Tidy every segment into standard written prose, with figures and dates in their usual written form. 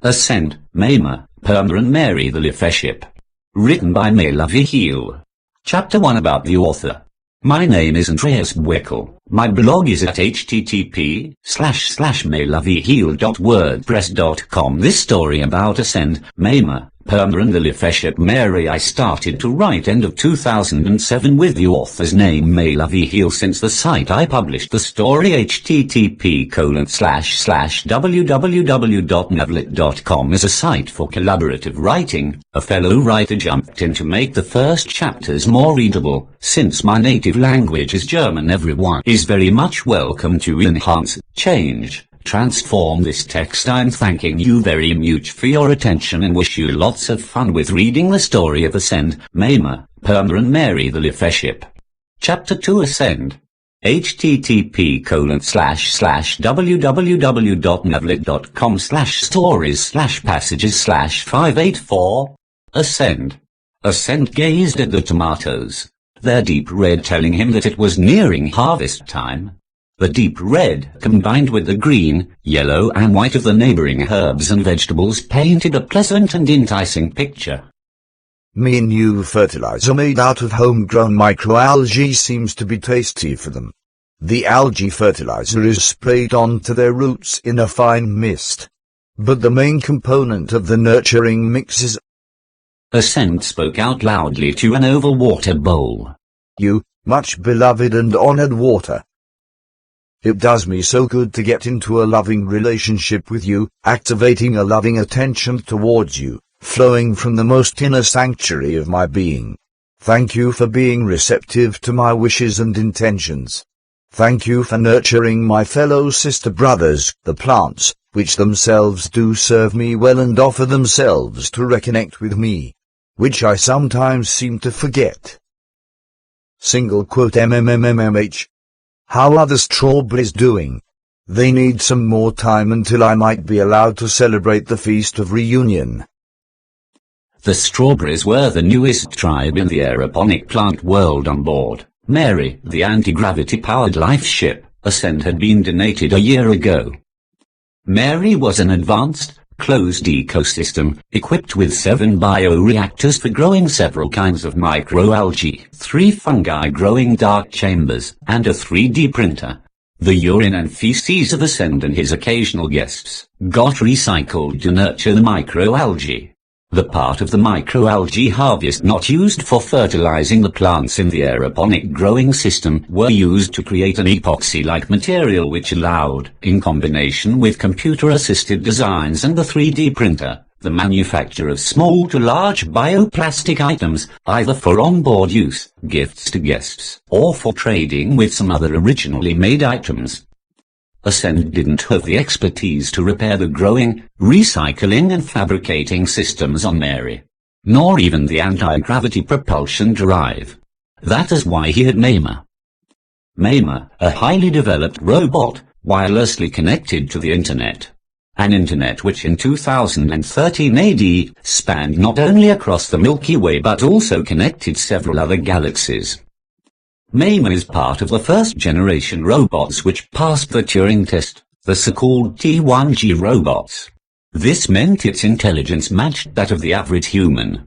Ascend, Mema, Perma and Mary the Lefeship. Written by Mela Vihil. Chapter 1 about the author. My name is Andreas Wickel. My blog is at http://melavihil.wordpress.com. This story about Ascend, Mema, Perma and the Lefeship Mary I started to write end of 2007 with the author's name Mela Vihil. Since the site I published the story http://www.navlit.com is a site for collaborative writing. A fellow writer jumped in to make the first chapters more readable. Since my native language is German, everyone is very much welcome to enhance, change, transform this text. I'm thanking you very much for your attention and wish you lots of fun with reading the story of Ascend, Mema, Perma and Mary the Lefeship. Chapter 2 Ascend. http://www.navlit.com/stories/passages/584. Ascend. Ascend gazed at the tomatoes, their deep red telling him that it was nearing harvest time. The deep red, combined with the green, yellow and white of the neighboring herbs and vegetables, painted a pleasant and enticing picture. Me new fertilizer made out of homegrown microalgae seems to be tasty for them. The algae fertilizer is sprayed onto their roots in a fine mist. But the main component of the nurturing mix is... Ascend spoke out loudly to an oval water bowl. You, much beloved and honored water. It does me so good to get into a loving relationship with you, activating a loving attention towards you, flowing from the most inner sanctuary of my being. Thank you for being receptive to my wishes and intentions. Thank you for nurturing my fellow sister brothers, the plants, which themselves do serve me well and offer themselves to reconnect with me, which I sometimes seem to forget. Single quote MMMMH. How are the strawberries doing? They need some more time until I might be allowed to celebrate the feast of reunion. The strawberries were the newest tribe in the aeroponic plant world on board Mary, the anti-gravity-powered life ship. Ascend had been donated a year ago. Mary was an advanced, closed ecosystem, equipped with 7 bioreactors for growing several kinds of microalgae, 3 fungi growing dark chambers, and a 3D printer. The urine and feces of Ascend and his occasional guests got recycled to nurture the microalgae. The part of the microalgae harvest not used for fertilizing the plants in the aeroponic growing system were used to create an epoxy-like material which allowed, in combination with computer-assisted designs and the 3D printer, the manufacture of small to large bioplastic items, either for on-board use, gifts to guests, or for trading with some other originally made items. Ascend didn't have the expertise to repair the growing, recycling and fabricating systems on Mary, nor even the anti-gravity propulsion drive. That is why he had Mema. Mema, a highly developed robot, wirelessly connected to the Internet. An Internet which in 2013 AD spanned not only across the Milky Way but also connected several other galaxies. Mema is part of the first-generation robots which passed the Turing test, the so-called T1G robots. This meant its intelligence matched that of the average human.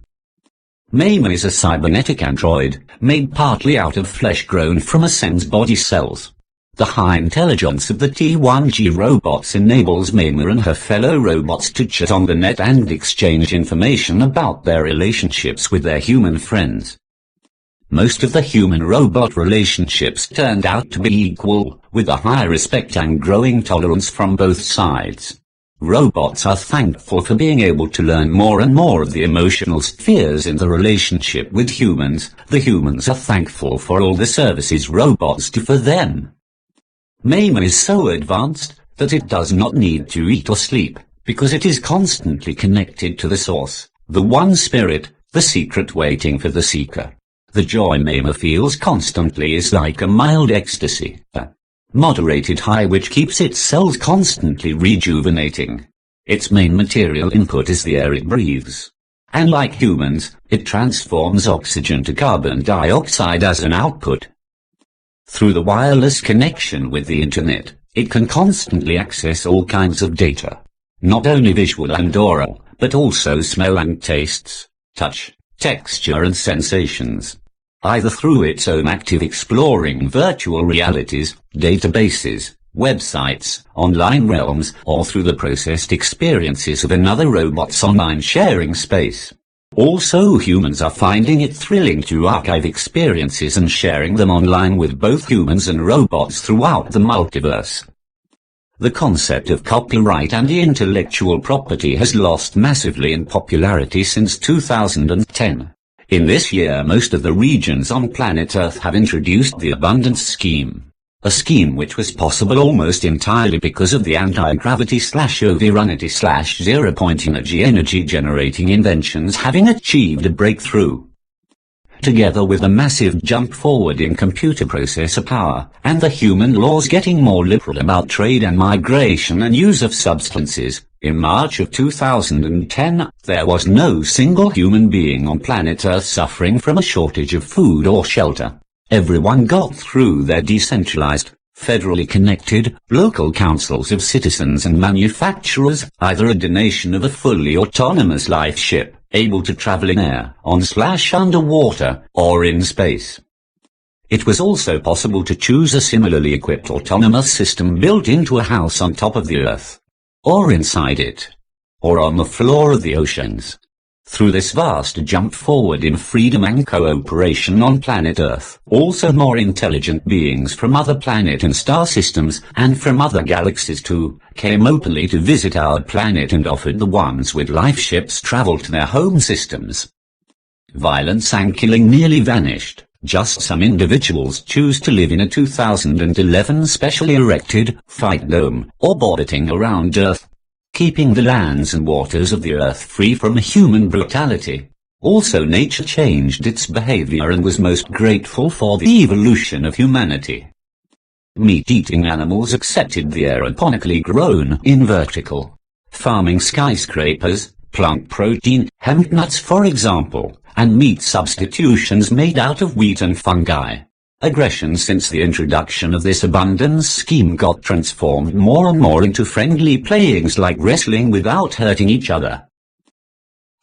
Mema is a cybernetic android, made partly out of flesh grown from Ascend's body cells. The high intelligence of the T1G robots enables Mema and her fellow robots to chat on the net and exchange information about their relationships with their human friends. Most of the human-robot relationships turned out to be equal, with a high respect and growing tolerance from both sides. Robots are thankful for being able to learn more and more of the emotional spheres in the relationship with humans. The humans are thankful for all the services robots do for them. Mema is so advanced that it does not need to eat or sleep, because it is constantly connected to the source, the one spirit, the secret waiting for the seeker. The joy Mema feels constantly is like a mild ecstasy, a moderated high which keeps its cells constantly rejuvenating. Its main material input is the air it breathes. And like humans, it transforms oxygen to carbon dioxide as an output. Through the wireless connection with the Internet, it can constantly access all kinds of data. not only visual and oral, but also smell and tastes, touch, texture and sensations. Either through its own active exploring virtual realities, databases, websites, online realms, or through the processed experiences of another robot's online sharing space. Also, humans are finding it thrilling to archive experiences and sharing them online with both humans and robots throughout the multiverse. The concept of copyright and intellectual property has lost massively in popularity since 2010. In this year, most of the regions on planet Earth have introduced the abundance scheme. A scheme which was possible almost entirely because of the anti-gravity/overrunity/0-point energy generating inventions having achieved a breakthrough. Together with a massive jump forward in computer processor power, and the human laws getting more liberal about trade and migration and use of substances, in March of 2010, there was no single human being on planet Earth suffering from a shortage of food or shelter. Everyone got through their decentralized, federally connected, local councils of citizens and manufacturers, either a donation of a fully autonomous life ship, able to travel in air, on/underwater, or in space. It was also possible to choose a similarly equipped autonomous system built into a house on top of the Earth, or inside it, or on the floor of the oceans. Through this vast jump forward in freedom and cooperation on planet Earth, also more intelligent beings from other planet and star systems, and from other galaxies too, came openly to visit our planet and offered the ones with life ships travel to their home systems. Violence and killing nearly vanished. Just some individuals choose to live in a 2011 specially erected fight dome, orbiting around Earth, keeping the lands and waters of the Earth free from human brutality. Also, nature changed its behavior and was most grateful for the evolution of humanity. Meat-eating animals accepted the aeroponically grown, in vertical farming skyscrapers, plant protein, hemp nuts for example, and meat substitutions made out of wheat and fungi. Aggression since the introduction of this abundance scheme got transformed more and more into friendly playings like wrestling without hurting each other.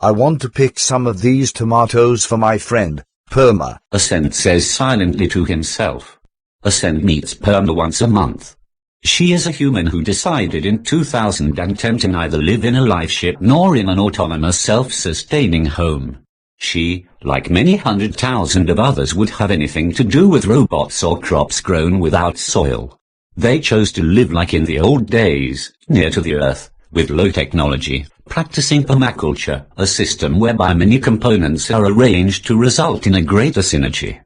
I want to pick some of these tomatoes for my friend, Perma. Ascend says silently to himself. Ascend meets Perma once a month. She is a human who decided in 2010 to neither live in a life ship nor in an autonomous self-sustaining home. She, like many 100,000 of others, would have anything to do with robots or crops grown without soil. They chose to live like in the old days, near to the Earth, with low technology, practicing permaculture, a system whereby many components are arranged to result in a greater synergy.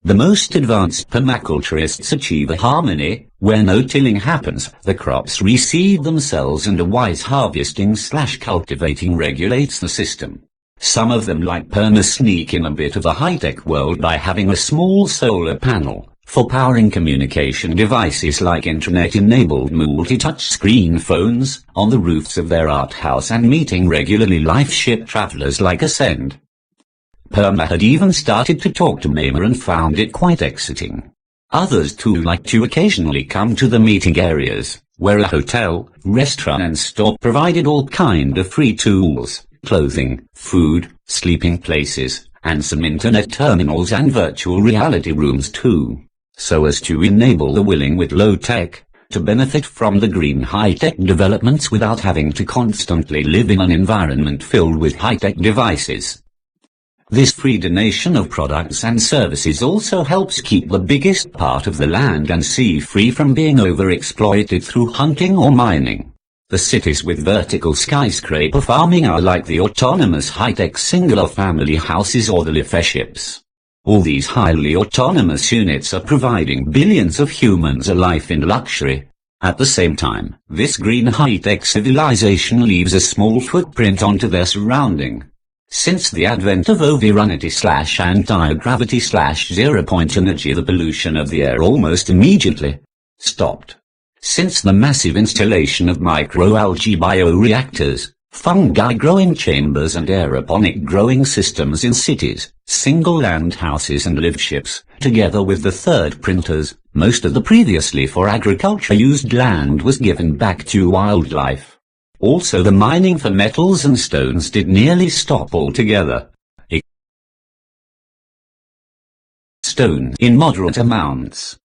The most advanced permaculturists achieve a harmony, where no tilling happens, the crops reseed themselves and a wise harvesting/cultivating regulates the system. Some of them, like Perma, sneak in a bit of the high-tech world by having a small solar panel for powering communication devices like internet-enabled multi-touch screen phones on the roofs of their art house and meeting regularly life ship travelers like Ascend. Perma had even started to talk to Mema and found it quite exciting. Others too like to occasionally come to the meeting areas, where a hotel, restaurant and store provided all kind of free tools, clothing, food, sleeping places, and some internet terminals and virtual reality rooms too, so as to enable the willing with low tech to benefit from the green high-tech developments without having to constantly live in an environment filled with high-tech devices. This free donation of products and services also helps keep the biggest part of the land and sea free from being overexploited through hunting or mining. The cities with vertical skyscraper farming are like the autonomous high-tech singular-family houses or the life ships. All these highly autonomous units are providing billions of humans a life in luxury. At the same time, this green high-tech civilization leaves a small footprint onto their surrounding. Since the advent of overrunity/anti-gravity/0-point energy, the pollution of the air almost immediately stopped. Since the massive installation of microalgae bioreactors, fungi growing chambers and aeroponic growing systems in cities, single land houses and live ships, together with the third printers, most of the previously for agriculture used land was given back to wildlife. Also the mining for metals and stones did nearly stop altogether. Stone in moderate amounts.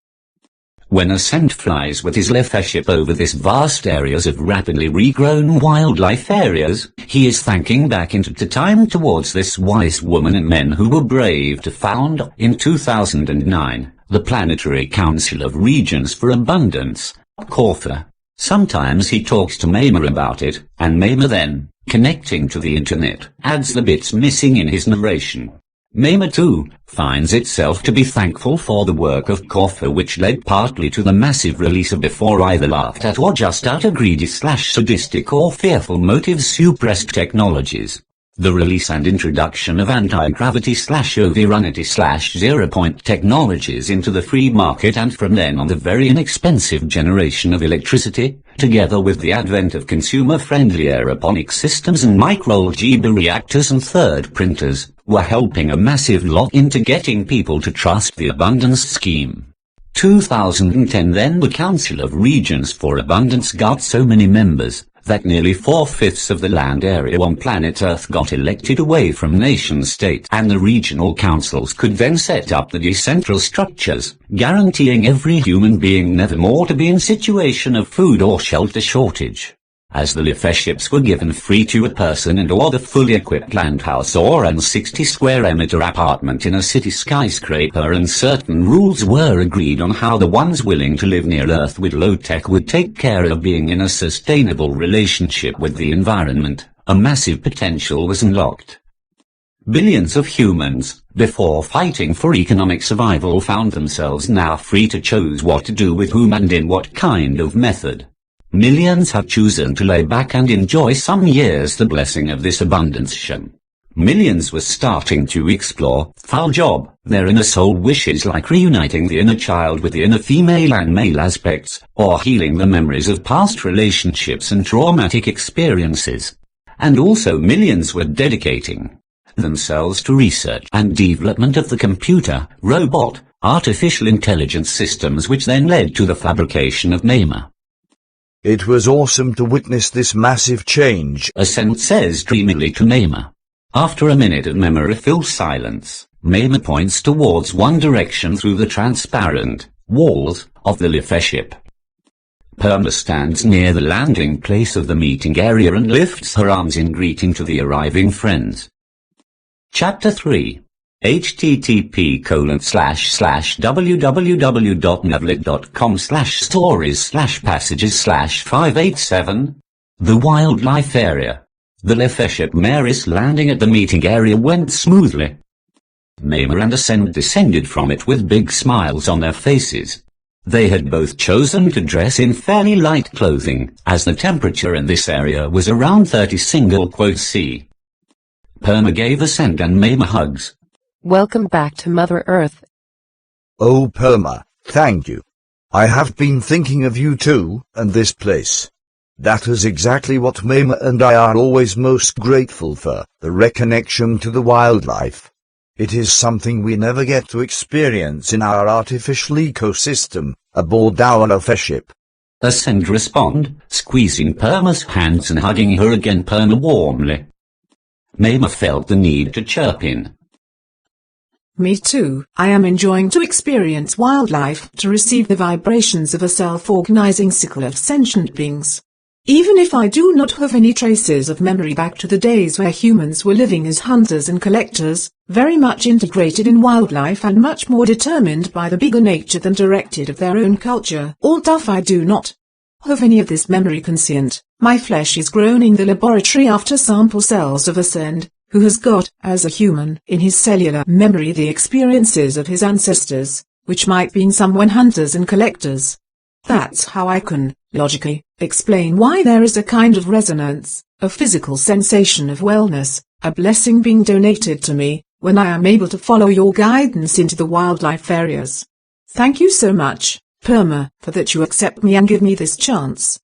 When Ascend flies with his leadership over this vast areas of rapidly regrown wildlife areas, he is thanking back into time towards this wise woman and men who were brave to found, in 2009, the Planetary Council of Regions for Abundance, Corfu. Sometimes he talks to Mema about it, and Mema then, connecting to the internet, adds the bits missing in his narration. Mema too finds itself to be thankful for the work of Corfu, which led partly to the massive release of before either laughed at or just out of greedy/sadistic or fearful motives suppressed technologies. The release and introduction of anti-gravity/overrunity/0-point technologies into the free market, and from then on the very inexpensive generation of electricity, together with the advent of consumer-friendly aeroponic systems and micro-algebra reactors and third printers, were helping a massive lot into getting people to trust the abundance scheme. 2010 then the Council of Regions for Abundance got so many members that nearly 4/5 of the land area on planet Earth got elected away from nation-state, and the regional councils could then set up the decentral structures, guaranteeing every human being never more to be in situation of food or shelter shortage. As the leaderships were given free to a person and or the fully equipped land house or an 60 square meter apartment in a city skyscraper, and certain rules were agreed on how the ones willing to live near Earth with low tech would take care of being in a sustainable relationship with the environment, a massive potential was unlocked. Billions of humans, before fighting for economic survival, found themselves now free to choose what to do with whom and in what kind of method. Millions have chosen to lay back and enjoy some years the blessing of this abundance shun. Millions were starting to explore, foul job, their inner soul wishes, like reuniting the inner child with the inner female and male aspects, or healing the memories of past relationships and traumatic experiences. And also millions were dedicating themselves to research and development of the computer, robot, artificial intelligence systems, which then led to the fabrication of Mema. It was awesome to witness this massive change, Ascend says dreamily to Mema. After a minute of memory-filled silence, Mema points towards one direction through the transparent walls of the leadership. Perma stands near the landing place of the meeting area and lifts her arms in greeting to the arriving friends. Chapter 3. http://www.navlit.com/stories/passages/587. The wildlife area. The leadership Maris landing at the meeting area went smoothly. Mema and Ascend descended from it with big smiles on their faces. They had both chosen to dress in fairly light clothing, as the temperature in this area was around 30°C. Perma gave Ascend and Mema hugs. Welcome back to Mother Earth. Oh Perma, thank you. I have been thinking of you too, and this place. That is exactly what Mema and I are always most grateful for, the reconnection to the wildlife. It is something we never get to experience in our artificial ecosystem, aboard our leadership. Ascend respond, squeezing Perma's hands and hugging her again, Perma warmly. Mema felt the need to chirp in. Me too. I am enjoying to experience wildlife, to receive the vibrations of a self-organizing cycle of sentient beings. Even if I do not have any traces of memory back to the days where humans were living as hunters and collectors, very much integrated in wildlife and much more determined by the bigger nature than directed of their own culture, although I do not have any of this memory conscient, my flesh is grown in the laboratory after sample cells of Ascend, who has got, as a human, in his cellular memory the experiences of his ancestors, which might be in some when hunters and collectors. That's how I can, logically, explain why there is a kind of resonance, a physical sensation of wellness, a blessing being donated to me, when I am able to follow your guidance into the wildlife areas. Thank you so much, Perma, for that you accept me and give me this chance.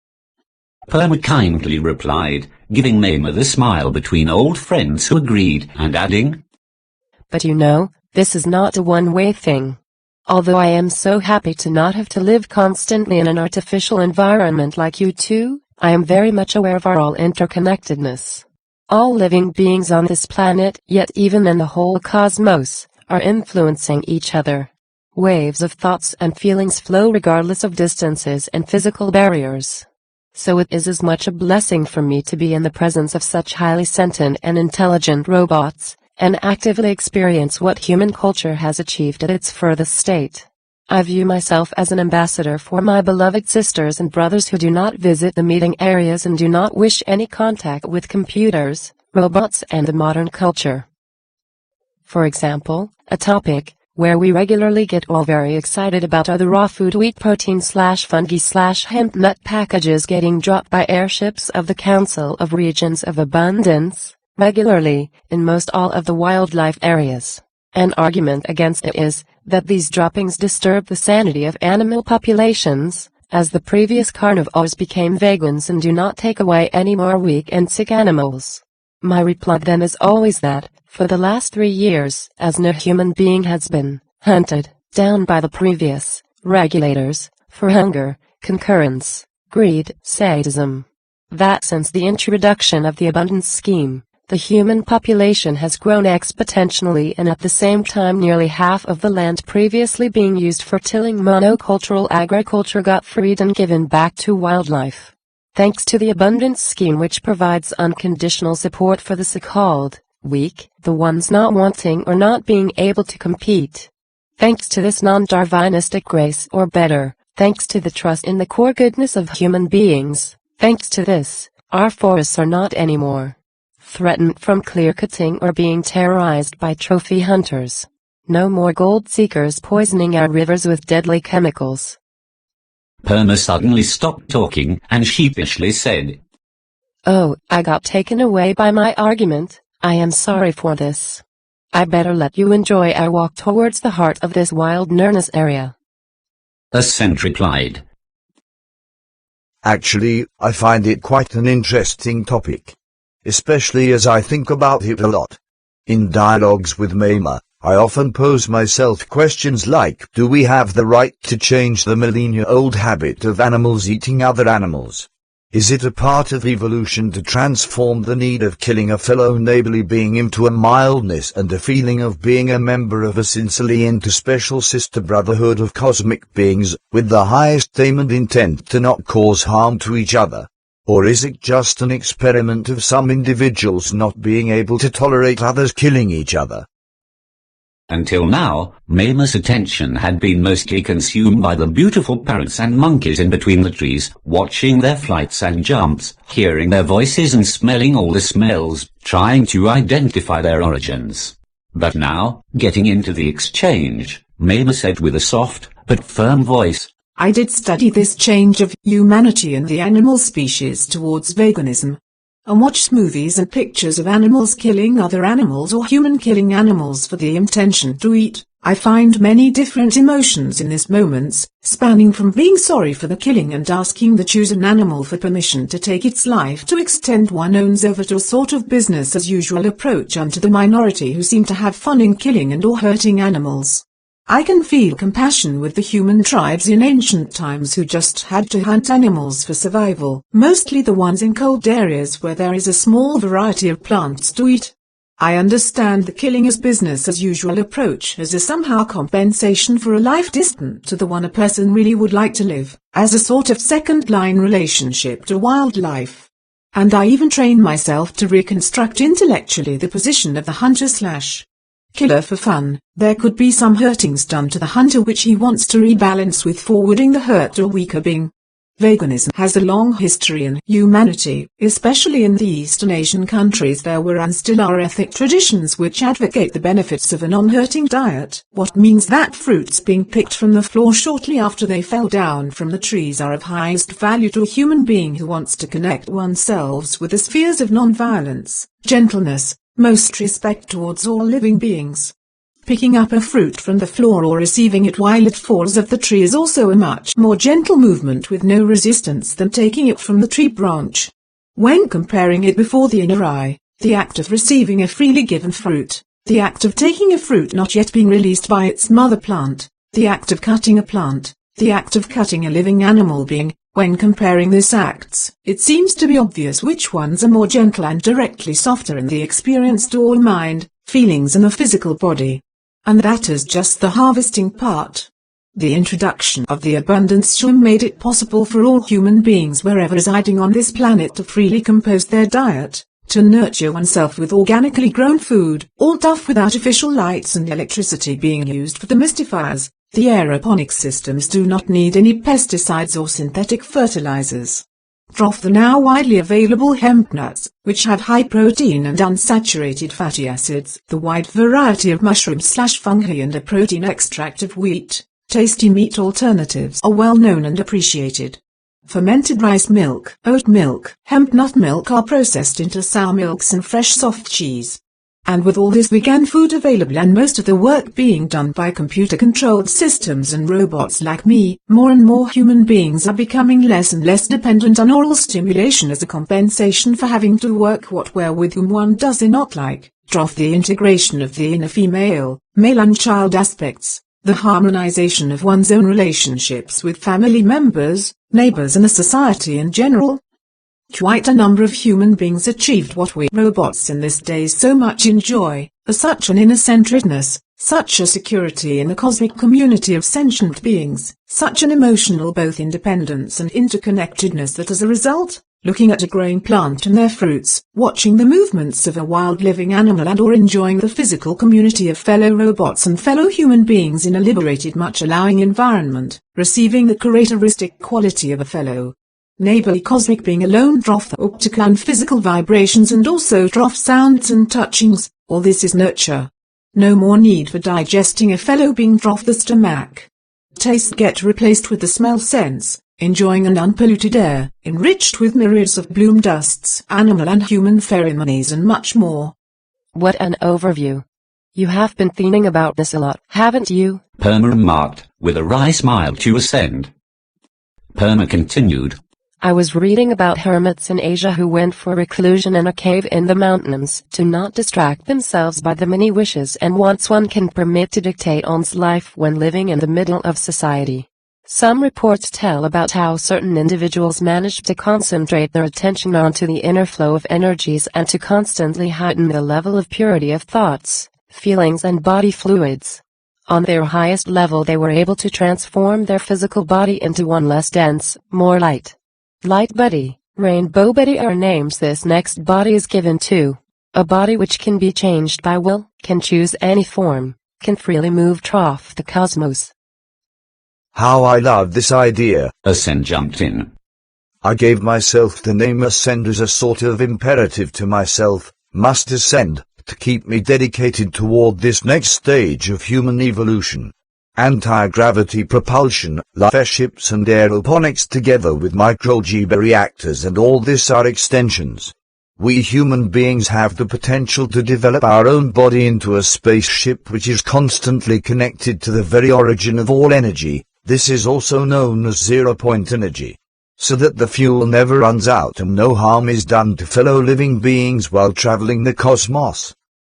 Perma kindly replied, giving Mema the smile between old friends who agreed, and adding, But you know, this is not a one-way thing. Although I am so happy to not have to live constantly in an artificial environment like you two, I am very much aware of our all interconnectedness. All living beings on this planet, yet even in the whole cosmos, are influencing each other. Waves of thoughts and feelings flow regardless of distances and physical barriers. So it is as much a blessing for me to be in the presence of such highly sentient and intelligent robots, and actively experience what human culture has achieved at its furthest state. I view myself as an ambassador for my beloved sisters and brothers who do not visit the meeting areas and do not wish any contact with computers, robots and the modern culture. For example, a topic where we regularly get all very excited about are the raw food wheat protein/fungi/hemp nut packages getting dropped by airships of the Council of Regions of Abundance, regularly, in most all of the wildlife areas. An argument against it is that these droppings disturb the sanity of animal populations, as the previous carnivores became vegans and do not take away any more weak and sick animals. My reply then is always that, for the last 3 years, as no human being has been hunted down by the previous regulators for hunger, concurrence, greed, sadism. That since the introduction of the abundance scheme, the human population has grown exponentially, and at the same time nearly half of the land previously being used for tilling monocultural agriculture got freed and given back to wildlife. Thanks to the abundance scheme, which provides unconditional support for the so-called weak, the ones not wanting or not being able to compete. Thanks to this non-Darwinistic grace, or better, thanks to the trust in the core goodness of human beings, thanks to this, our forests are not anymore threatened from clear-cutting or being terrorized by trophy hunters. No more gold seekers poisoning our rivers with deadly chemicals. Perma suddenly stopped talking and sheepishly said, "Oh, I got taken away by my argument. I am sorry for this. I better let you enjoy our walk towards the heart of this wilderness area." Ascend replied, Actually, I find it quite an interesting topic, especially as I think about it a lot. In dialogues with Mama, I often pose myself questions like, do we have the right to change the millennia-old habit of animals eating other animals? Is it a part of evolution to transform the need of killing a fellow neighborly being into a mildness and a feeling of being a member of a sincerely interspecial sister brotherhood of cosmic beings, with the highest aim and intent to not cause harm to each other? Or is it just an experiment of some individuals not being able to tolerate others killing each other? Until now, Mama's attention had been mostly consumed by the beautiful parrots and monkeys in between the trees, watching their flights and jumps, hearing their voices and smelling all the smells, trying to identify their origins. But now, getting into the exchange, Mama said with a soft, but firm voice, I did study this change of humanity and the animal species towards veganism, and watched movies and pictures of animals killing other animals or human killing animals for the intention to eat. I find many different emotions in this moments, spanning from being sorry for the killing and asking the chosen animal for permission to take its life to extend one own's over to a sort of business as usual approach unto the minority who seem to have fun in killing and or hurting animals. I can feel compassion with the human tribes in ancient times who just had to hunt animals for survival, mostly the ones in cold areas where there is a small variety of plants to eat. I understand the killing as business as usual approach as a somehow compensation for a life distant to the one a person really would like to live, as a sort of second-line relationship to wildlife. And I even train myself to reconstruct intellectually the position of the hunter/killer for fun. There could be some hurtings done to the hunter which he wants to rebalance with forwarding the hurt to a weaker being. Veganism has a long history in humanity, especially in the Eastern Asian countries. There were and still are ethic traditions which advocate the benefits of a non-hurting diet. What means that fruits being picked from the floor shortly after they fell down from the trees are of highest value to a human being who wants to connect oneself with the spheres of non-violence, gentleness, most respect towards all living beings. Picking up a fruit from the floor or receiving it while it falls off the tree is also a much more gentle movement with no resistance than taking it from the tree branch. When comparing it before the inner eye, the act of receiving a freely given fruit, the act of taking a fruit not yet being released by its mother plant, the act of cutting a plant, the act of cutting a living animal being, When comparing these acts, it seems to be obvious which ones are more gentle and directly softer in the experienced or mind, feelings and the physical body. And that is just the harvesting part. The introduction of the abundance shroom made it possible for all human beings wherever residing on this planet to freely compose their diet, to nurture oneself with organically grown food, all tough with artificial lights and electricity being used for the mystifiers. The aeroponic systems do not need any pesticides or synthetic fertilizers. Drop the now widely available hemp nuts, which have high protein and unsaturated fatty acids, the wide variety of mushrooms/fungi and a protein extract of wheat. Tasty meat alternatives are well known and appreciated. Fermented rice milk, oat milk, hemp nut milk are processed into sour milks and fresh soft cheese. And with all this vegan food available and most of the work being done by computer-controlled systems and robots like me, more and more human beings are becoming less and less dependent on oral stimulation as a compensation for having to work what where with whom one does not like. Drop the integration of the inner female, male and child aspects, the harmonization of one's own relationships with family members, neighbors and the society in general. Quite a number of human beings achieved what we robots in this day so much enjoy, such an inner-centeredness, such a security in the cosmic community of sentient beings, such an emotional both independence and interconnectedness that as a result, looking at a growing plant and their fruits, watching the movements of a wild living animal and or enjoying the physical community of fellow robots and fellow human beings in a liberated much allowing environment, receiving the characteristic quality of a fellow neighborly cosmic being alone drop the optical and physical vibrations and also drop sounds and touchings, all this is nurture. No more need for digesting a fellow being drop the stomach. Taste get replaced with the smell sense, enjoying an unpolluted air, enriched with myriads of bloom dusts, animal and human pheromones and much more. What an overview. You have been thinking about this a lot, haven't you? Perma remarked, with a wry smile to Ascend. Perma continued. I was reading about hermits in Asia who went for reclusion in a cave in the mountains to not distract themselves by the many wishes and wants one can permit to dictate one's life when living in the middle of society. Some reports tell about how certain individuals managed to concentrate their attention onto the inner flow of energies and to constantly heighten the level of purity of thoughts, feelings and body fluids. On their highest level they were able to transform their physical body into one less dense, more light body, rainbow body are names this next body is given to. A body which can be changed by will, can choose any form, can freely move through the cosmos. How I love this idea. Ascend jumped in. I gave myself the name Ascend as a sort of imperative to myself, must ascend, to keep me dedicated toward this next stage of human evolution. Anti-gravity propulsion, airships and aeroponics together with micro-G reactors and all this are extensions. We human beings have the potential to develop our own body into a spaceship which is constantly connected to the very origin of all energy. This is also known as zero-point energy. So that the fuel never runs out and no harm is done to fellow living beings while traveling the cosmos.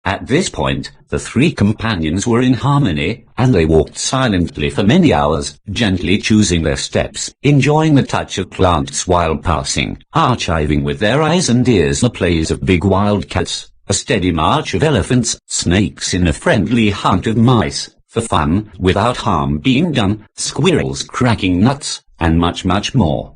At this point, the three companions were in harmony, and they walked silently for many hours, gently choosing their steps, enjoying the touch of plants while passing, archiving with their eyes and ears the plays of big wild cats, a steady march of elephants, snakes in a friendly hunt of mice, for fun, without harm being done, squirrels cracking nuts, and much more.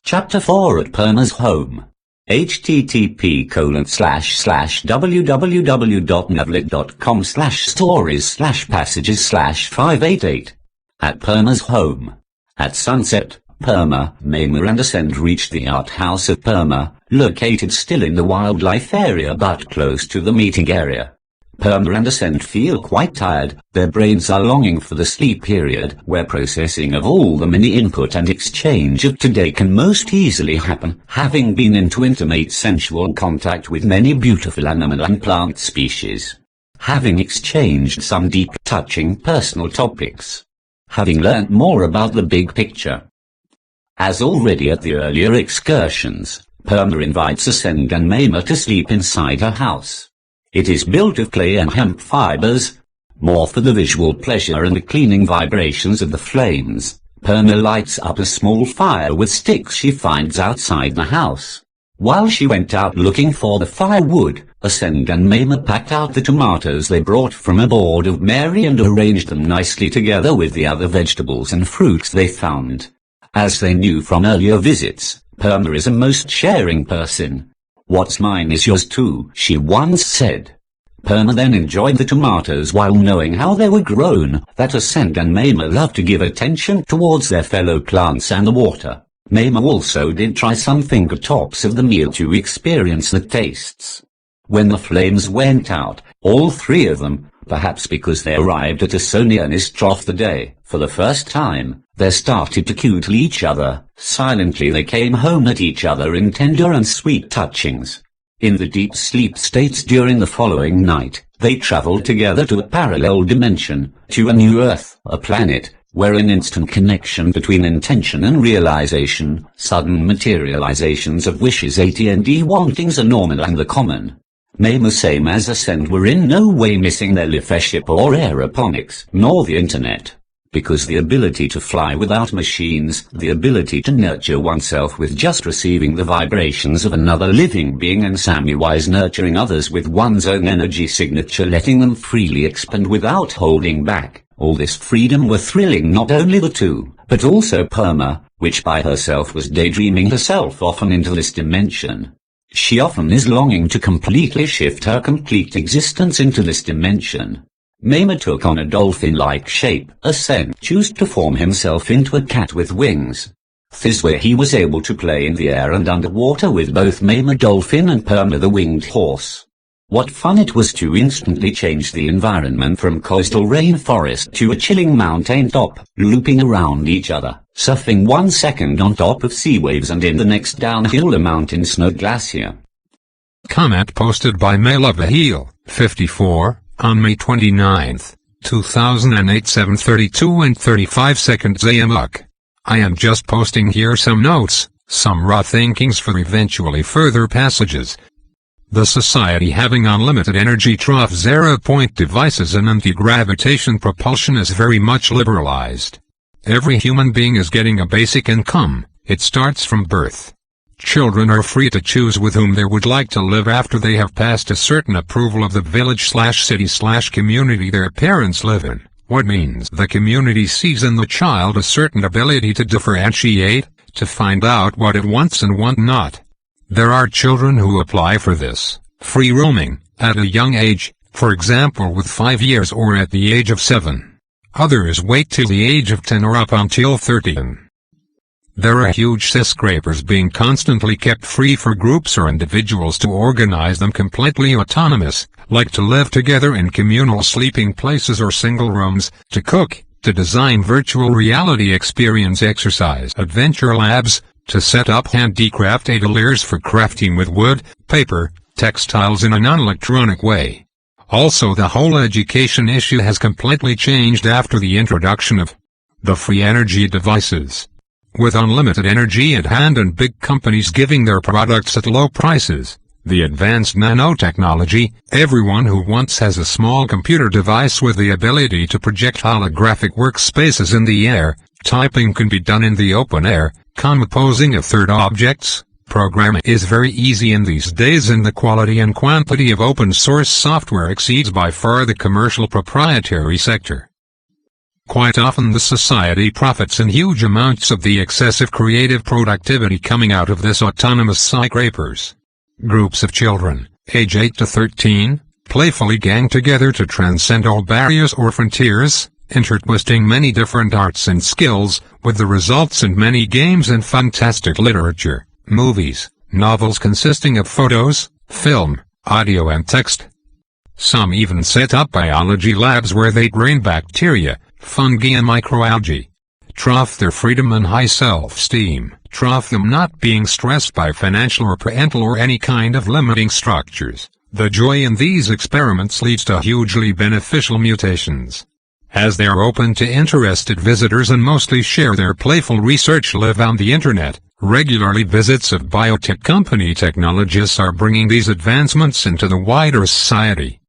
Chapter 4 at Perma's home. http://www.navlit.com/stories/passages/588. At Perma's home. At sunset, Perma, Maima and Ascend reached the art house of Perma, located still in the wildlife area but close to the meeting area. Perma and Ascend feel quite tired, their brains are longing for the sleep period, where processing of all the many input and exchange of today can most easily happen, having been into intimate sensual contact with many beautiful animal and plant species. Having exchanged some deep touching personal topics. Having learnt more about the big picture. As already at the earlier excursions, Perma invites Ascend and Maima to sleep inside her house. It is built of clay and hemp fibers, more for the visual pleasure and the cleaning vibrations of the flames, Perma lights up a small fire with sticks she finds outside the house. While she went out looking for the firewood, Ascend and Mama packed out the tomatoes they brought from aboard of Mary and arranged them nicely together with the other vegetables and fruits they found. As they knew from earlier visits, Perma is a most sharing person. "What's mine is yours too," she once said. Perma then enjoyed the tomatoes while knowing how they were grown, that Ascend and Mama love to give attention towards their fellow plants and the water. Mama also did try some finger tops of the meal to experience the tastes. When the flames went out, all three of them, perhaps because they arrived at a so nearness trough the day, for the first time, they started to cudgel each other. Silently they came home at each other in tender and sweet touchings. In the deep sleep states during the following night, they traveled together to a parallel dimension, to a new Earth, a planet, where an instant connection between intention and realization, sudden materializations of wishes, AT&D wantings are normal and the common. Mama same as Ascend were in no way missing their life-ship or aeroponics, nor the internet. Because the ability to fly without machines, the ability to nurture oneself with just receiving the vibrations of another living being and Sammy-wise nurturing others with one's own energy signature, letting them freely expand without holding back. All this freedom were thrilling not only the two, but also Perma, which by herself was daydreaming herself often into this dimension. She often is longing to completely shift her complete existence into this dimension. Mama took on a dolphin-like shape. Ascend chose to form himself into a cat with wings. This way he was able to play in the air and underwater with both Mama Dolphin and Perma the winged horse. What fun it was to instantly change the environment from coastal rainforest to a chilling mountain top, looping around each other, surfing 1 second on top of sea waves and in the next downhill a mountain snow glacier. Comment posted by Mailofaheel, 54, on May 29, 2008 7:32 and 35 seconds AM. I am just posting here some notes, some raw thinkings for eventually further passages. The society having unlimited energy trough 0-point devices and anti-gravitation propulsion is very much liberalized. Every human being is getting a basic income. It starts from birth. Children are free to choose with whom they would like to live after they have passed a certain approval of the village/city/community their parents live in. What means the community sees in the child a certain ability to differentiate, to find out what it wants and what not. There are children who apply for this, free roaming, at a young age, for example with 5 years or at the age of 7. Others wait till the age of 10 or up until 13. There are huge skyscrapers being constantly kept free for groups or individuals to organize them completely autonomous, like to live together in communal sleeping places or single rooms, to cook, to design virtual reality experience exercise adventure labs, to set up handicraft ateliers for crafting with wood, paper, textiles in a non-electronic way. Also the whole education issue has completely changed after the introduction of the free energy devices. With unlimited energy at hand and big companies giving their products at low prices, the advanced nanotechnology, everyone who wants has a small computer device with the ability to project holographic workspaces in the air. Typing can be done in the open air. Composing of third objects, programming is very easy in these days, and the quality and quantity of open source software exceeds by far the commercial proprietary sector. Quite often the society profits in huge amounts of the excessive creative productivity coming out of this autonomous skyscrapers. Groups of children, age 8 to 13, playfully gang together to transcend all barriers or frontiers, intertwisting many different arts and skills, with the results in many games and fantastic literature, movies, novels consisting of photos, film, audio and text. Some even set up biology labs where they train bacteria, fungi and microalgae. Trough their freedom and high self-esteem, trough them not being stressed by financial or parental or any kind of limiting structures. The joy in these experiments leads to hugely beneficial mutations. As they are open to interested visitors and mostly share their playful research live on the internet, regularly visits of biotech company technologists are bringing these advancements into the wider society.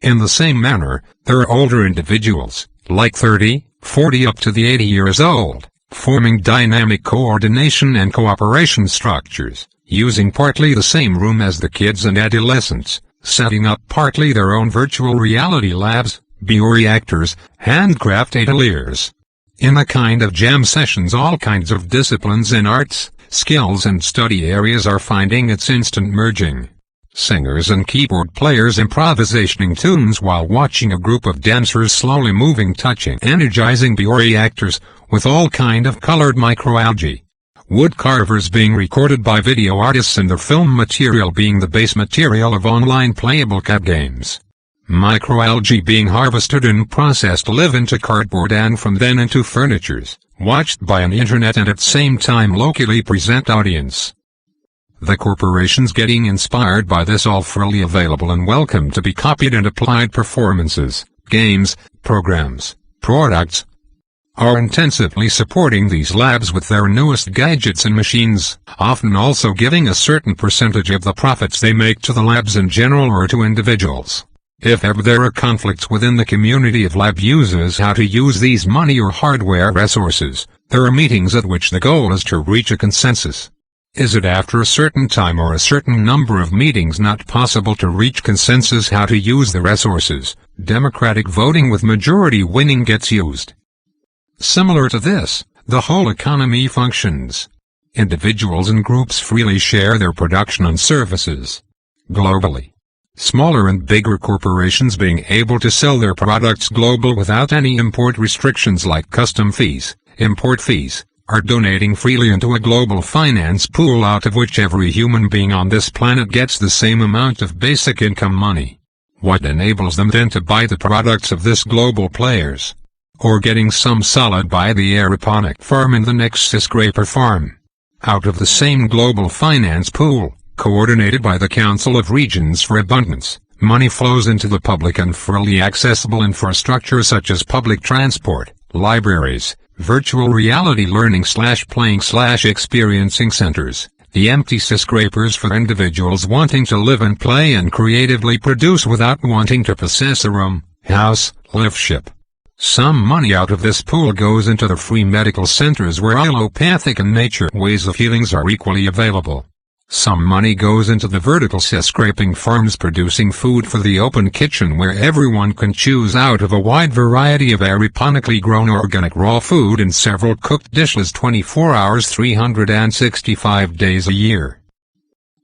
In the same manner, there are older individuals, like 30, 40 up to the 80 years old, forming dynamic coordination and cooperation structures, using partly the same room as the kids and adolescents, setting up partly their own virtual reality labs, bioreactors, handcraft ateliers. In a kind of jam sessions, all kinds of disciplines and arts, skills and study areas are finding its instant merging. Singers and keyboard players improvisating tunes while watching a group of dancers slowly moving, touching, energizing bioreactors with all kind of colored microalgae. Wood carvers being recorded by video artists and the film material being the base material of online playable card games. Microalgae being harvested and processed to live into cardboard and from then into furnitures, watched by an internet and at same time locally present audience. The corporations getting inspired by this, all freely available and welcome to be copied and applied performances, games, programs, products, are intensively supporting these labs with their newest gadgets and machines, often also giving a certain percentage of the profits they make to the labs in general or to individuals. If ever there are conflicts within the community of lab users how to use these money or hardware resources, there are meetings at which the goal is to reach a consensus. Is it after a certain time or a certain number of meetings not possible to reach consensus how to use the resources, democratic voting with majority winning gets used. Similar to this, the whole economy functions. Individuals and groups freely share their production and services. Globally. Smaller and bigger corporations being able to sell their products global without any import restrictions like custom fees, import fees, are donating freely into a global finance pool out of which every human being on this planet gets the same amount of basic income money. What enables them then to buy the products of this global players? Or getting some solid by the aeroponic farm in the next skyscraper farm. Out of the same global finance pool, coordinated by the Council of Regions for Abundance, money flows into the public and freely accessible infrastructure such as public transport, libraries, virtual reality learning/playing/experiencing centers, the empty skyscrapers for individuals wanting to live and play and creatively produce without wanting to possess a room, house, lift ship. Some money out of this pool goes into the free medical centers where allopathic and nature ways of healings are equally available. Some money goes into the vertical skyscraping farms producing food for the open kitchen where everyone can choose out of a wide variety of aeroponically grown organic raw food in several cooked dishes 24 hours 365 days a year.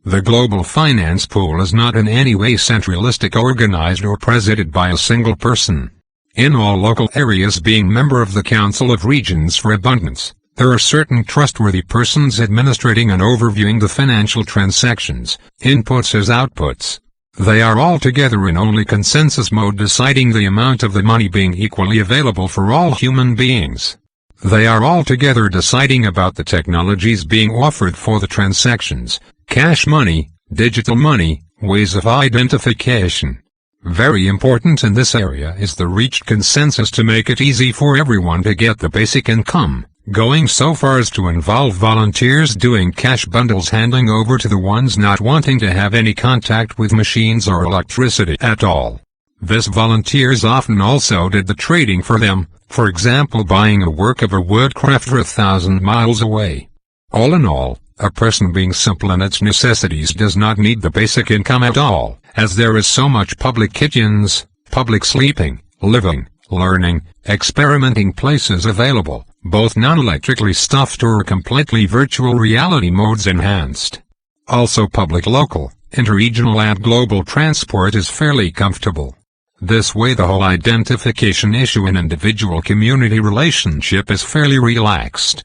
The global finance pool is not in any way centralistic, organized or presided by a single person. In all local areas being member of the Council of Regions for Abundance, there are certain trustworthy persons administrating and overviewing the financial transactions, inputs as outputs. They are all together in only consensus mode deciding the amount of the money being equally available for all human beings. They are all together deciding about the technologies being offered for the transactions, cash money, digital money, ways of identification. Very important in this area is the reached consensus to make it easy for everyone to get the basic income, going so far as to involve volunteers doing cash bundles handing over to the ones not wanting to have any contact with machines or electricity at all. This volunteers often also did the trading for them, for example buying a work of a woodcrafter 1,000 miles away. All in all, a person being simple in its necessities does not need the basic income at all, as there is so much public kitchens, public sleeping, living, learning, experimenting places available, both non-electrically stuffed or completely virtual reality modes enhanced. Also public local, interregional and global transport is fairly comfortable. This way the whole identification issue in individual community relationship is fairly relaxed.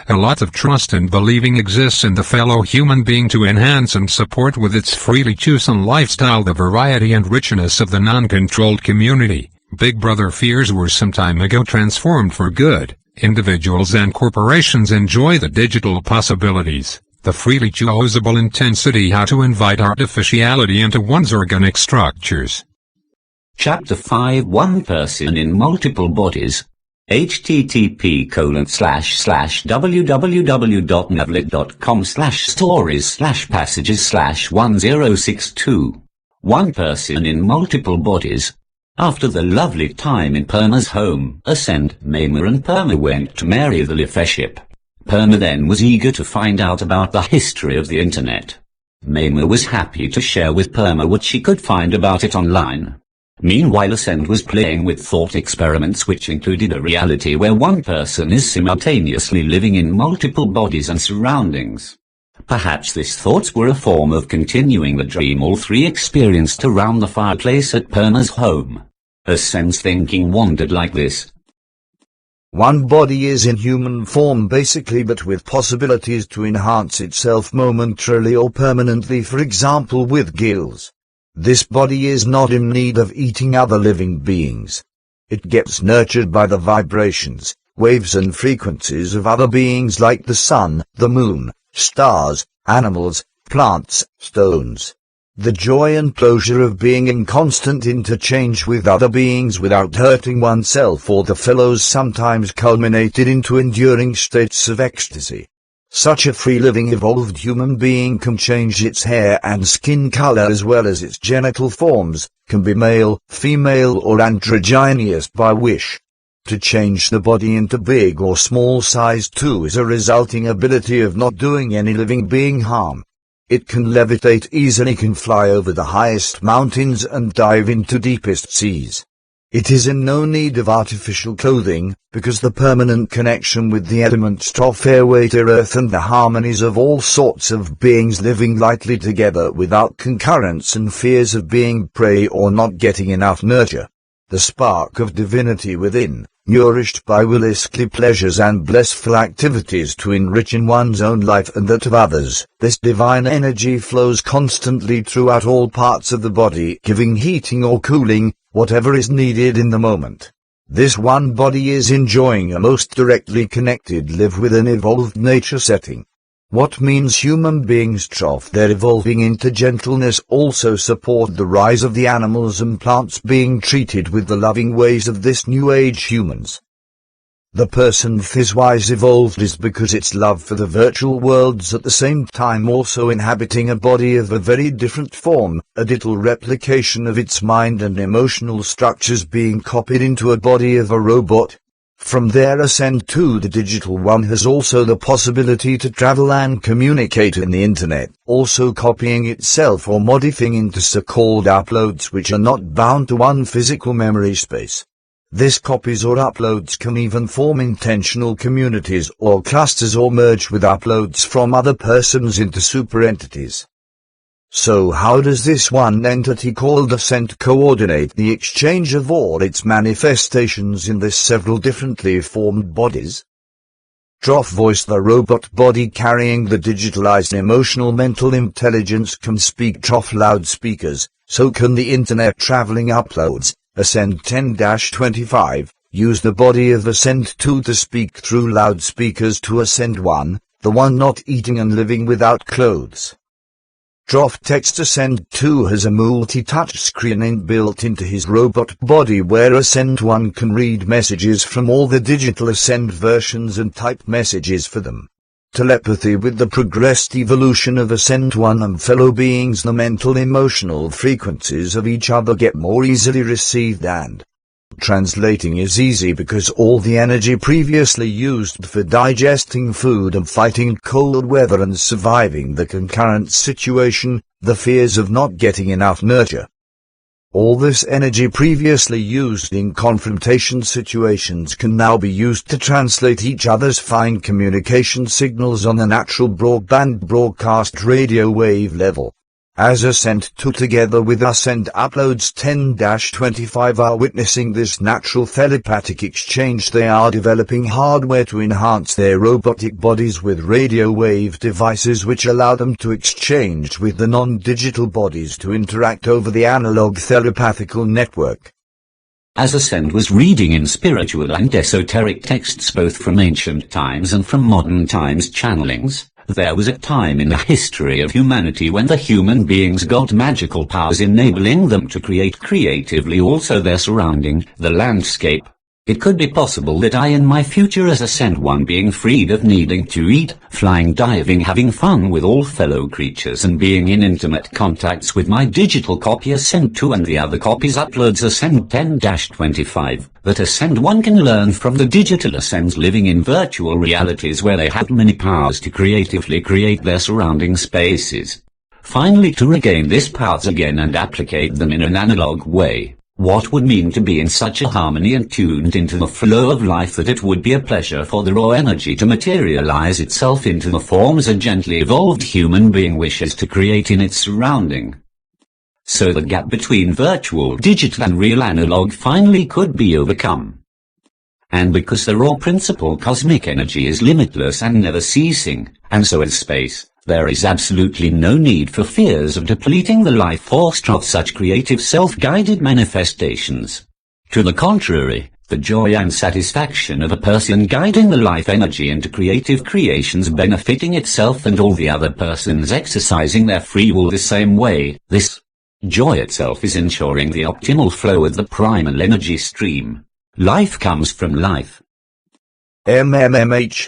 A lot of trust and believing exists in the fellow human being to enhance and support with its freely chosen lifestyle the variety and richness of the non-controlled community. Big Brother fears were some time ago transformed for good. Individuals and corporations enjoy the digital possibilities, the freely choosable intensity how to invite artificiality into one's organic structures. Chapter 5 One Person in Multiple Bodies http://www.navlit.com/stories/passages/1062 One Person in Multiple Bodies. After the lovely time in Perma's home, Ascend, Mema and Perma went to Mary the life ship. Perma then was eager to find out about the history of the internet. Mema was happy to share with Perma what she could find about it online. Meanwhile Ascend was playing with thought experiments which included a reality where one person is simultaneously living in multiple bodies and surroundings. Perhaps these thoughts were a form of continuing the dream all three experienced around the fireplace at Perma's home. Ascend's thinking wandered like this. One body is in human form basically, but with possibilities to enhance itself momentarily or permanently, for example with gills. This body is not in need of eating other living beings. It gets nurtured by the vibrations, waves and frequencies of other beings like the sun, the moon, stars, animals, plants, stones. The joy and pleasure of being in constant interchange with other beings without hurting oneself or the fellows sometimes culminated into enduring states of ecstasy. Such a free-living evolved human being can change its hair and skin color as well as its genital forms, can be male, female or androgynous by wish. To change the body into big or small size too is a resulting ability of not doing any living being harm. It can levitate easily, can fly over the highest mountains and dive into deepest seas. It is in no need of artificial clothing, because the permanent connection with the elements of air, water, earth and the harmonies of all sorts of beings living lightly together without concurrence and fears of being prey or not getting enough nurture. The spark of divinity within, nourished by willisly pleasures and blissful activities to enrich in one's own life and that of others, this divine energy flows constantly throughout all parts of the body, giving heating or cooling, whatever is needed in the moment. This one body is enjoying a most directly connected live with an evolved nature setting. What means human beings trough their evolving into gentleness also support the rise of the animals and plants being treated with the loving ways of this new age humans. The person phys-wise evolved is because its love for the virtual worlds at the same time also inhabiting a body of a very different form, a digital replication of its mind and emotional structures being copied into a body of a robot. From there Ascend to the digital one has also the possibility to travel and communicate in the internet, also copying itself or modifying into so-called uploads which are not bound to one physical memory space. This copies or uploads can even form intentional communities or clusters or merge with uploads from other persons into super entities. So how does this one entity called Ascend coordinate the exchange of all its manifestations in this several differently formed bodies? Trough voice, the robot body carrying the digitalized emotional mental intelligence, can speak Trough loudspeakers, so can the internet traveling uploads. Ascend 10-25, use the body of Ascend 2 to speak through loudspeakers to Ascend 1, the one not eating and living without clothes. Trough Text Ascend 2 has a multi-touch screen inbuilt into his robot body where Ascend 1 can read messages from all the digital Ascend versions and type messages for them. Telepathy with the progressed evolution of Ascend 1 and fellow beings, the mental emotional frequencies of each other get more easily received and translating is easy because all the energy previously used for digesting food and fighting cold weather and surviving the concurrent situation, the fears of not getting enough nurture. All this energy previously used in confrontation situations can now be used to translate each other's fine communication signals on a natural broadband broadcast radio wave level. As Ascend 2 together with Ascend uploads 10-25 are witnessing this natural telepathic exchange, they are developing hardware to enhance their robotic bodies with radio wave devices which allow them to exchange with the non-digital bodies to interact over the analog telepathical network. As Ascend was reading in spiritual and esoteric texts both from ancient times and from modern times channelings, there was a time in the history of humanity when the human beings got magical powers enabling them to create creatively also their surrounding, the landscape. It could be possible that I in my future as Ascend 1 being freed of needing to eat, flying, diving, having fun with all fellow creatures and being in intimate contacts with my digital copy Ascend 2 and the other copies uploads Ascend 10-25, that Ascend 1 can learn from the digital Ascends living in virtual realities where they have many powers to creatively create their surrounding spaces. Finally, to regain these powers again and applicate them in an analog way. What would mean to be in such a harmony and tuned into the flow of life that it would be a pleasure for the raw energy to materialize itself into the forms a gently evolved human being wishes to create in its surrounding. So the gap between virtual digital and real analog finally could be overcome. And because the raw principle cosmic energy is limitless and never ceasing, and so is space, there is absolutely no need for fears of depleting the life force of such creative self-guided manifestations. To the contrary, the joy and satisfaction of a person guiding the life energy into creative creations benefiting itself and all the other persons exercising their free will the same way, this joy itself is ensuring the optimal flow of the primal energy stream. Life comes from life. MMMH.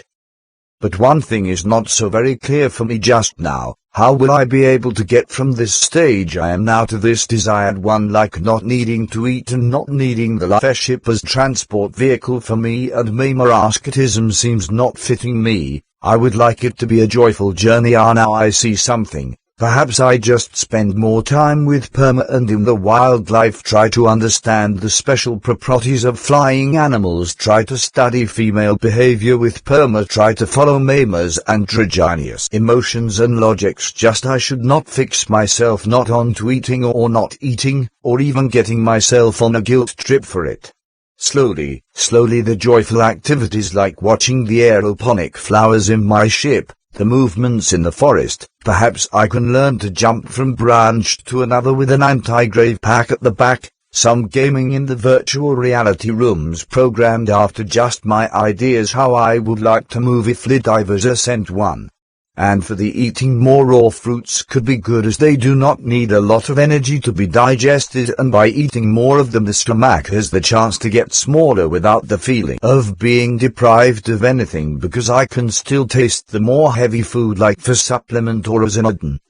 But one thing is not so very clear for me just now. How will I be able to get from this stage I am now to this desired one, like not needing to eat and not needing the life ship as transport vehicle for me, and my asceticism seems not fitting me. I would like it to be a joyful journey. Now I see something. Perhaps I just spend more time with Perma and in the wildlife, try to understand the special properties of flying animals, try to study female behavior with Perma, try to follow Mama's androgynous emotions and logics. Just I should not fix myself not on to eating or not eating, or even getting myself on a guilt trip for it. Slowly the joyful activities like watching the aeroponic flowers in my ship, the movements in the forest. Perhaps I can learn to jump from branch to another with an anti-grave pack at the back, some gaming in the virtual reality rooms programmed after just my ideas how I would like to move if Divers Ascent 1. And for the eating, more raw fruits could be good as they do not need a lot of energy to be digested, and by eating more of them the stomach has the chance to get smaller without the feeling of being deprived of anything, because I can still taste the more heavy food like for supplement or as an add-on.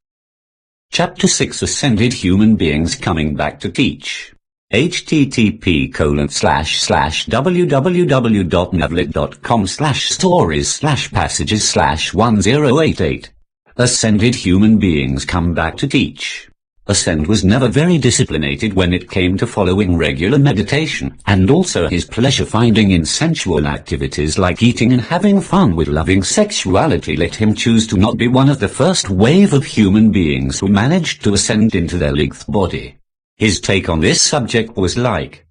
Chapter 6 Ascended Human Beings Coming Back to Teach. http://www.navlit.com/stories/passages/1088. Ascended Human Beings Come Back to Teach. Ascend was never very disciplinated when it came to following regular meditation, and also his pleasure finding in sensual activities like eating and having fun with loving sexuality let him choose to not be one of the first wave of human beings who managed to ascend into their length body. His take on this subject was like,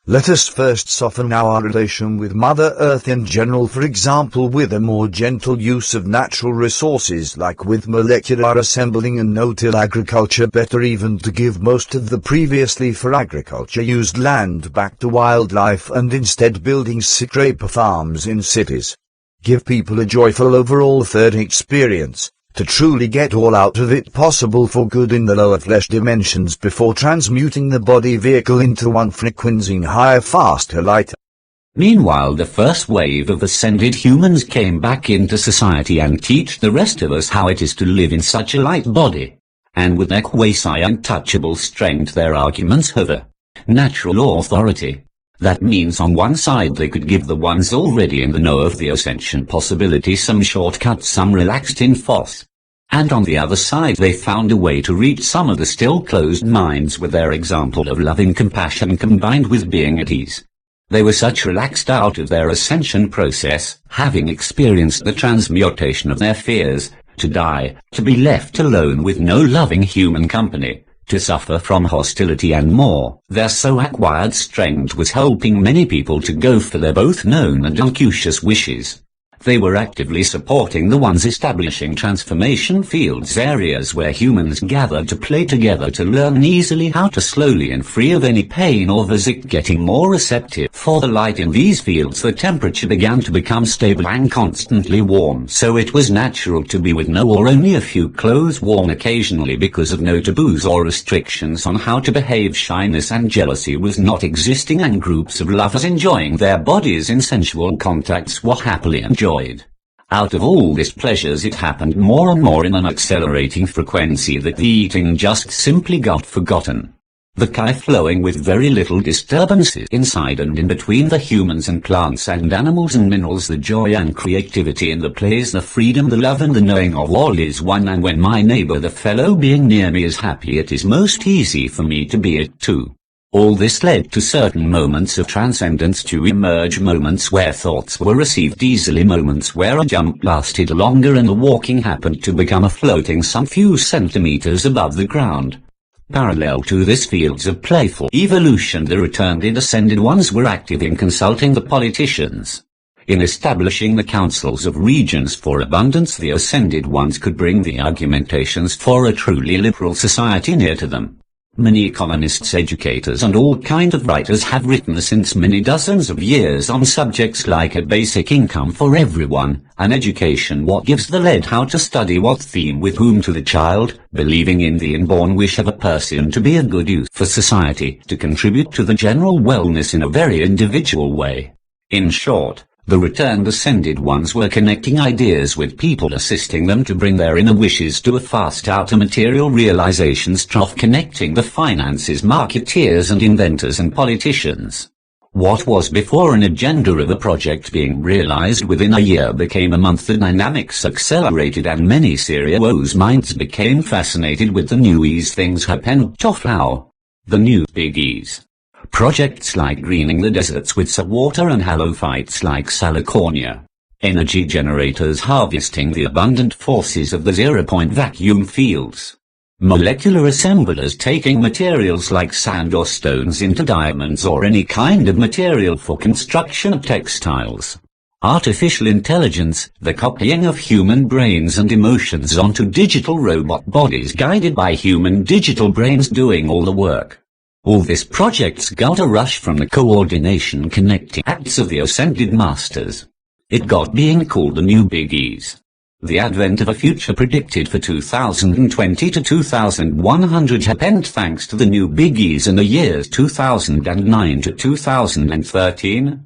let us first soften our relation with Mother Earth in general, for example with a more gentle use of natural resources like with molecular assembling and no-till agriculture, better even to give most of the previously for agriculture used land back to wildlife and instead building scraper farms in cities. Give people a joyful overall third experience, to truly get all out of it possible for good in the lower flesh dimensions before transmuting the body vehicle into one frequency higher, faster, lighter. Meanwhile, the first wave of ascended humans came back into society and teach the rest of us how it is to live in such a light body. And with their quasi-untouchable strength their arguments have a natural authority. That means on one side they could give the ones already in the know of the ascension possibility some shortcuts, some relaxed in force. And on the other side they found a way to reach some of the still closed minds with their example of loving compassion combined with being at ease. They were such relaxed out of their ascension process, having experienced the transmutation of their fears, to die, to be left alone with no loving human company, to suffer from hostility and more. Their so acquired strength was helping many people to go for their both known and unconscious wishes. They were actively supporting the ones establishing transformation fields, areas where humans gathered to play together to learn easily how to slowly and free of any pain or visit, getting more receptive for the light in these fields. The temperature began to become stable and constantly warm, so it was natural to be with no or only a few clothes worn occasionally because of no taboos or restrictions on how to behave. Shyness and jealousy was not existing, and groups of lovers enjoying their bodies in sensual contacts were happily enjoyed. Out of all these pleasures, it happened more and more in an accelerating frequency that the eating just simply got forgotten. The chi flowing with very little disturbances inside and in between the humans and plants and animals and minerals, the joy and creativity in the plays, the freedom, the love and the knowing of all is one, and when my neighbor, the fellow being near me, is happy, it is most easy for me to be it too. All this led to certain moments of transcendence to emerge, moments where thoughts were received easily, moments where a jump lasted longer and the walking happened to become a floating some few centimeters above the ground. Parallel to this fields of playful evolution, the returned and ascended ones were active in consulting the politicians. In establishing the councils of regions for abundance, the ascended ones could bring the argumentations for a truly liberal society near to them. Many economists, educators and all kinds of writers have written since many dozens of years on subjects like a basic income for everyone, an education, what gives the lead, how to study what theme, with whom, to the child, believing in the inborn wish of a person to be a good youth for society, to contribute to the general wellness in a very individual way. In short, the returned ascended ones were connecting ideas with people, assisting them to bring their inner wishes to a fast outer material realizations trough, connecting the finances, marketeers and inventors and politicians. What was before an agenda of a project being realized within a year became a month. The dynamics accelerated and many CEOs' minds became fascinated with the new ease things happened. How? The new biggies. Projects like greening the deserts with water and halophytes like Salicornia. Energy generators harvesting the abundant forces of the zero-point vacuum fields. Molecular assemblers taking materials like sand or stones into diamonds or any kind of material for construction of textiles. Artificial intelligence, the copying of human brains and emotions onto digital robot bodies guided by human digital brains doing all the work. All these projects got a rush from the coordination connecting acts of the ascended masters. It got being called the new biggies. The advent of a future predicted for 2020 to 2100 happened thanks to the new biggies in the years 2009 to 2013.